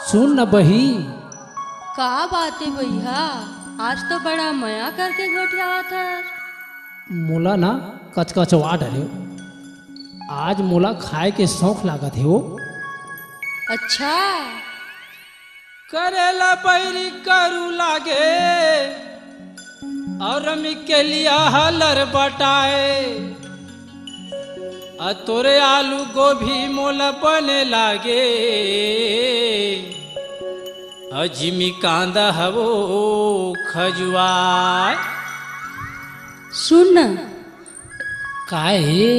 सुन न बही। का बात है भैया, आज तो बड़ा मया करके गोठिया था। मोला ना कचकचवा डरे, आज मोला खाए के शौक लागत है वो। अच्छा करेला पैरी करू लागे और रमी के लिया हलर बटाए तोरे आलू गोभी मोला बने लागे जिमी कांदा हवो खजुआ। सुन काहे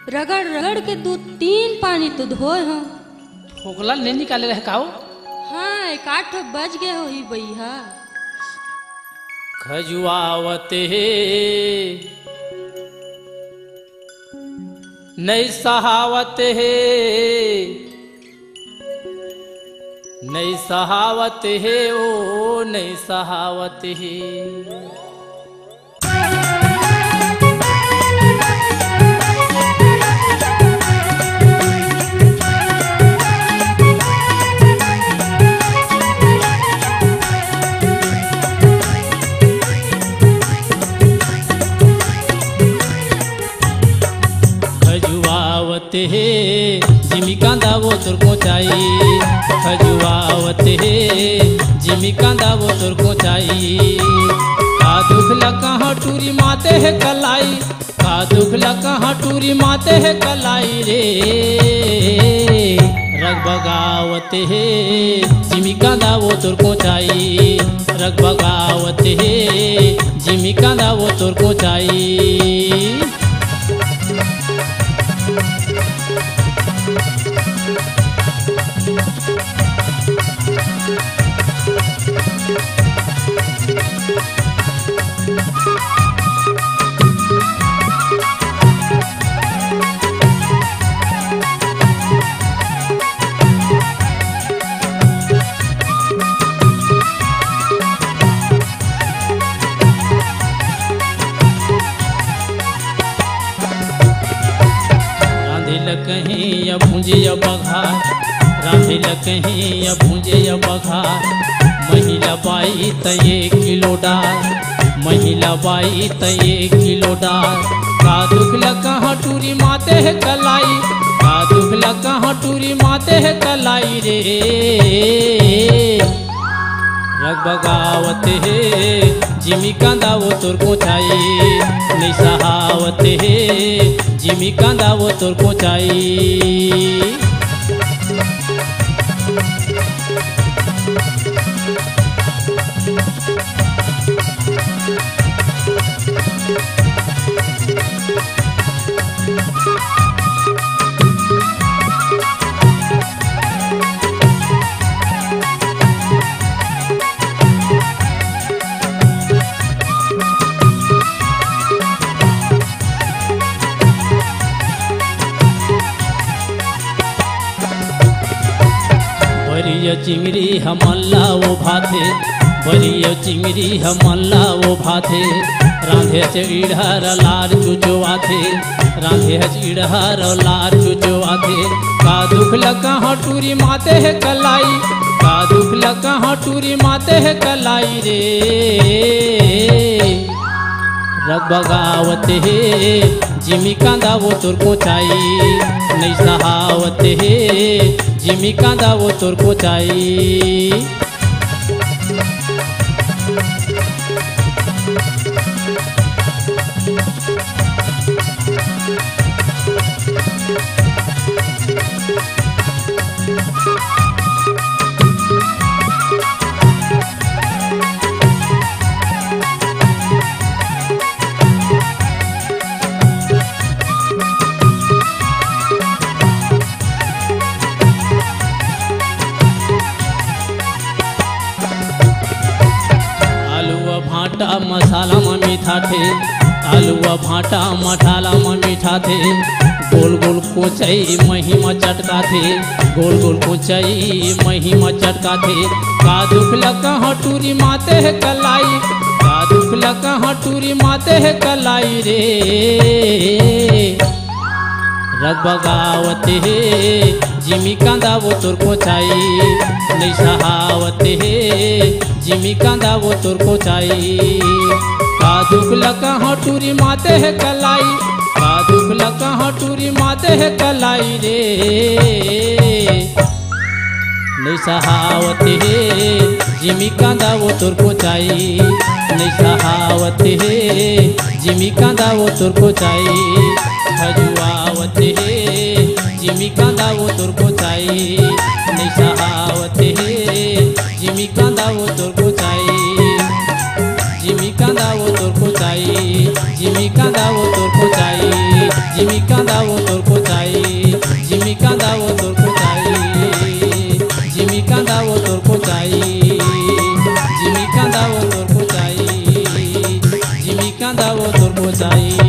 रगड़ रगड़ के तू 3 पानी तो धोए हो। फोकला नहीं निकाले रहे काओ। हाँ 1-8 बज गए हो ही भैया। खजुआवते नहीं सहावत है, नहीं सहावत है, ओ नहीं सहावत है। खजुआवते है जिमी कांदा वो तुर को चाहिए। खजुआवते है जिमी कांदा वो तुर को चाहिए। का दुख लगा टूरी माते है कलाई, का दुख लगा टूरी माते है कलाई रे। रग बगावते है जिमी कांदा वो तुर को चाहिए। रग बगावते है जिमी कांदा वो तुर को चाहिए। कहीं या भूंजे या बघार, राधे ल कहीं या भूंजे या बघार। महिला बाई त 1 किलो डाल, महिला बाई त 1 किलो डाल। का दुख लगा टूरी माते है कलाई, का दुख लगा टूरी माते है कलाई रे। रग बगावते है जिमी कांदा वो तुर को चाहिए। नहीं सहावते है जिमी कांदा वो तुर को चाहिए। बरिया चिंगरी हमल्ला वो भाथे, बरिया चिंगरी हमल्ला वो भाथे। राधे चिड़हर लार चुचवाथे, राधे चिड़हर लार चुचवाथे। का दुख लगा टूरी माते है कलाई, का दुख लगा टूरी माते है कलाई रे। रग बगावते है जिमी कांदा वो तुर को चाहिए। नहीं सहावते है जिमी कांदा वो तुर को चाहिए। भाटा मसाला में मीठा थे, आलूआ भाटा मसाला में मीठा थे। गोल गोल कोचई महिमा चटका थे, गोल गोल कोचई महिमा चटका थे। का दुख लगा टूरी माते है कलाई, का दुख लगा टूरी माते है कलाई रे। रग बगावत हे जिमी कांदा वो तोर को चाई नहीं सहावत हे जिमी कांदा वो तोर को चाई का दुख लका हटूरी माते है कलाई का दुख लका हटूरी माते है कलाई रे नहीं सहावत हे जिमी कांदा वो तोर को चाई नहीं सहावत हे जिमी कांदा वो तोर को चाई खजुआवत हे जिमी कांदा वो तोर को चाई नहीं सहावत हे जिमी कांदा वो तोर को चाई जिमी कांदा वो तोर को चाई जिमी कांदा वो तोर को चाई जिमी कांदा वो तोर को चाई जिमी कांदा वो तोर को चाई जिमी कांदा वो तोर को चाई जिमी कांदा वो तोर को चाई जिमी कांदा वो तोर को चाई।